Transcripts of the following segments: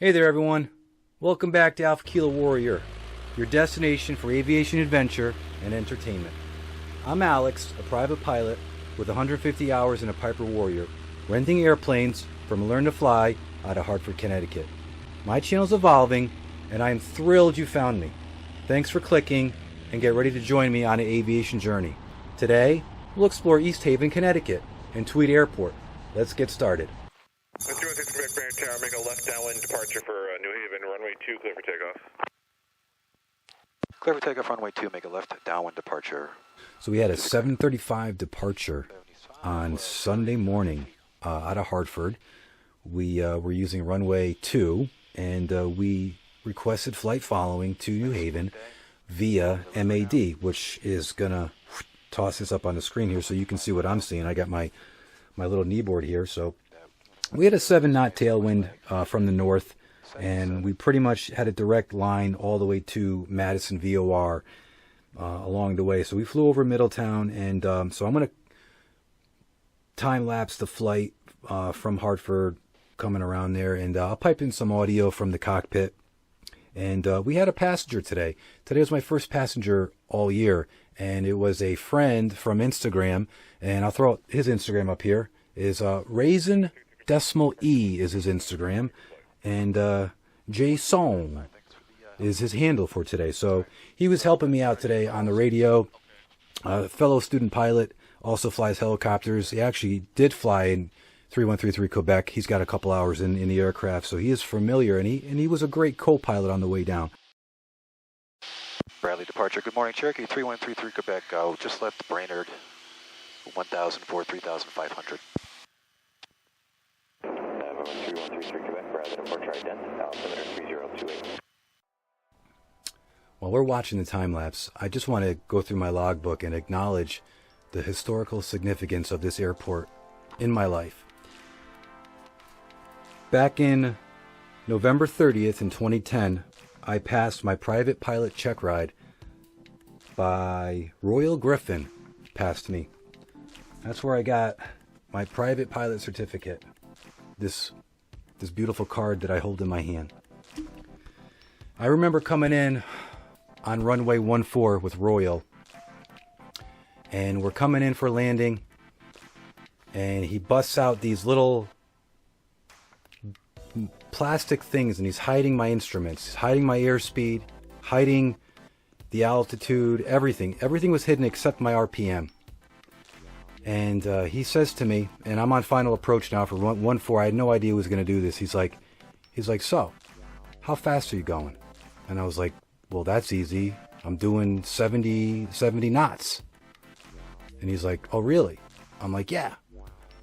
Hey there everyone, welcome back to Alpha Kilo Warrior, your destination for aviation adventure and entertainment. I'm Alex, a private pilot with 150 hours in a Piper Warrior, renting airplanes from Learn to Fly out of Hartford, Connecticut. My channel's evolving and I am thrilled you found me. Thanks for clicking and get ready to join me on an aviation journey. Today, we'll explore East Haven, Connecticut and Tweed Airport. Let's get started. 316 Quebec Bear Tower, make a left downwind departure for New Haven, runway 2, clear for takeoff. Clear for takeoff, runway 2, make a left downwind departure. So we had a 7:35 departure on Sunday morning out of Hartford. We were using runway 2, and we requested flight following to New Haven via MAD, which is going to toss this up on the screen here so you can see what I'm seeing. I got my little kneeboard here, so we had a 7-knot tailwind from the north, and we pretty much had a direct line all the way to Madison VOR along the way. So we flew over Middletown, and so I'm going to time-lapse the flight from Hartford coming around there, and I'll pipe in some audio from the cockpit. And we had a passenger today. Today was my first passenger all year, and it was a friend from Instagram, and I'll throw his Instagram up here. Is Raisin Decimal E is his Instagram, and Jason is his handle for today. So he was helping me out today on the radio. Fellow student pilot, also flies helicopters. He actually did fly in 3133 Quebec. He's got a couple hours in the aircraft, so he is familiar, and he was a great co-pilot on the way down. Bradley departure. Good morning, Cherokee 3133 Quebec. Just left Branford, 1004, 3500. 3133 Quebec, Bradley departure ident, altimeter 3028. While we're watching the time lapse, I just want to go through my logbook and acknowledge the historical significance of this airport in my life. Back in November 30th in 2010, I passed my private pilot check ride by Royal Griffin. Passed me. That's where I got my private pilot certificate. This beautiful card that I hold in my hand. I remember coming in on runway 14 with Royal, and we're coming in for landing, and he busts out these little plastic things, and he's hiding my instruments, he's hiding my airspeed, hiding the altitude, everything was hidden except my RPM. And he says to me, and I'm on final approach now for 14. I had no idea he was going to do this. He's like, so, how fast are you going? And I was like, well, that's easy. I'm doing 70 knots. And he's like, oh, really? I'm like, yeah.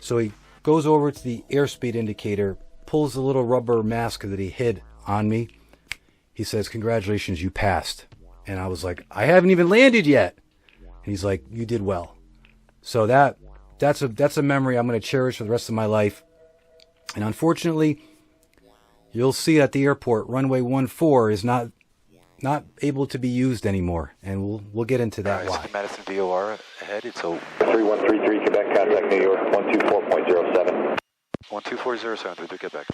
So he goes over to the airspeed indicator, pulls the little rubber mask that he hid on me. He says, congratulations, you passed. And I was like, I haven't even landed yet. And he's like, you did well. So that's a memory I'm going to cherish for the rest of my life. And unfortunately, you'll see at the airport, runway 14 is not able to be used anymore, and we'll get into that. Why? Madison VOR ahead. It's 3133 Quebec, contact New York 124.07. 124.07 through Quebec.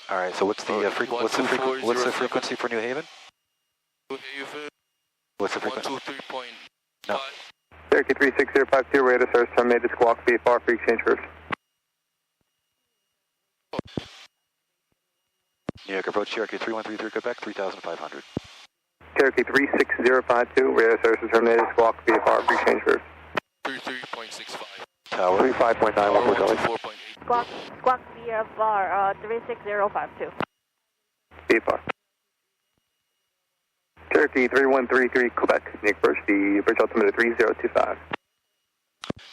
All right. So what's the frequency for New Haven? What's the frequency? 123.5. No. Cherokee 36052, radar service terminated, squawk VFR for exchange first. New York approach, Cherokee 3133 Quebec, 3500. Cherokee 36052, radar service terminated, squawk VFR for exchange first. 33.65. Tower 35.9, 1.8. Squawk VFR 36052. VFR. Cherokee 3133 Quebec, Nick approach the bridge altimeter 3025.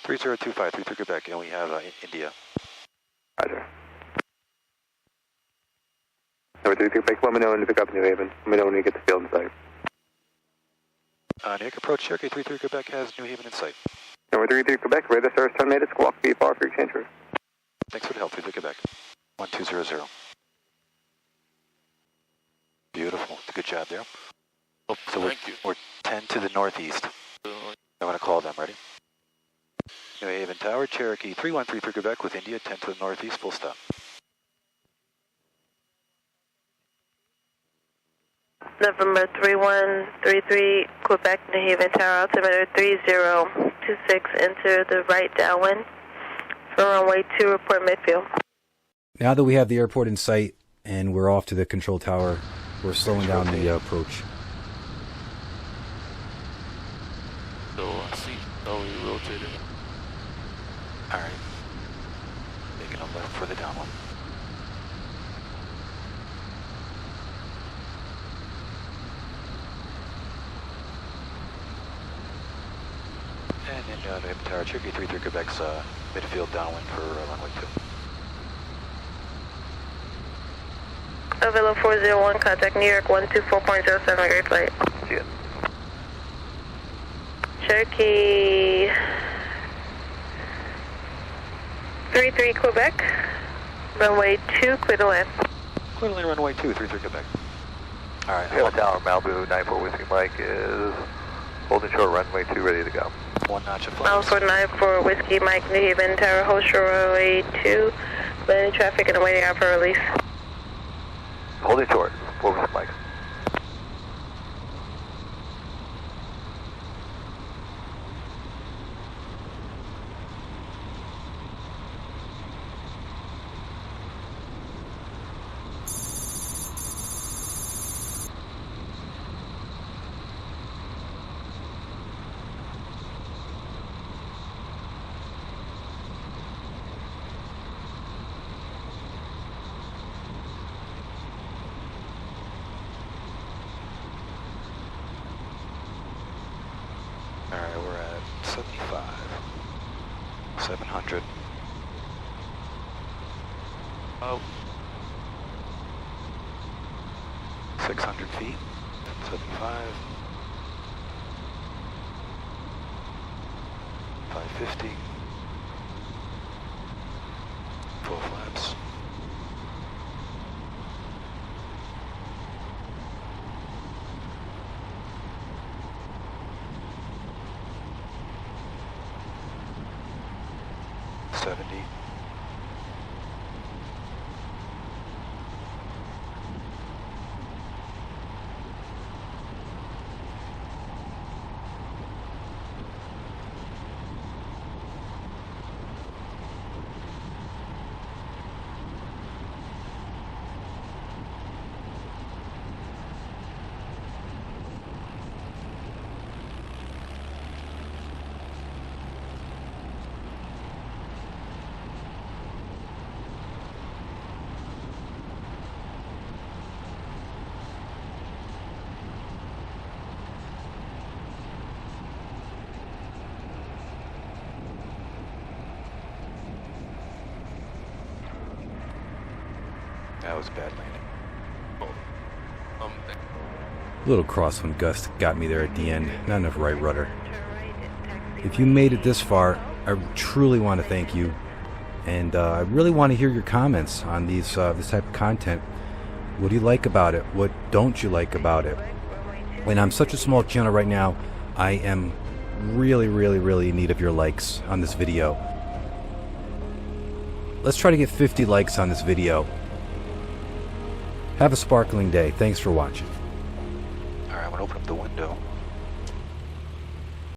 3025, 33 Quebec, and we have India. Roger. Number 33 Quebec, let me know when to pick up New Haven. Let me know when you get the field in sight. New York approach, Cherokee 33 Quebec has New Haven in sight. Number 33 Quebec, radar service terminated, squawk VFR for exchange first. Thanks for the help, 33 Quebec. 1200. Beautiful, good job there. So we're 10 to the northeast. I'm going to call them, ready? New Haven Tower, Cherokee 3133 Quebec with India, 10 to the northeast, full stop. November 3133, Quebec, New Haven Tower, altimeter 3026, enter the right downwind for runway 2, report midfield. Now that we have the airport in sight and we're off to the control tower, we're slowing down the approach. So I see. Oh, we rotated. Alright. Making a left for the downwind. And then New Haven Tower, Cherokee 33 Quebec's midfield downwind for runway 2. Avelo 401, contact New York 124.07, great flight. See ya. Cherokee 33 Quebec, runway 2, clear to land. Clear to land runway 2, 33 Quebec. Alright, Tail Tower, Malibu 94 Whiskey Mike is holding short runway 2, ready to go. one notch of Mile flaps. 494 Whiskey Mike, New Haven Tower, hold short runway 2, landing traffic and awaiting out for release. Holding short, 4 Whiskey Mike. Alright, we're at 75. 700. Oh, 600 feet. 75. 550. Full flaps. $70. That was a bad landing. A little crosswind gust got me there at the end. Not enough right rudder. If you made it this far, I truly want to thank you. And I really want to hear your comments on these this type of content. What do you like about it? What don't you like about it? And I'm such a small channel right now, I am really in need of your likes on this video. Let's try to get 50 likes on this video. Have a sparkling day. Thanks for watching. Alright, I'm going to open up the window.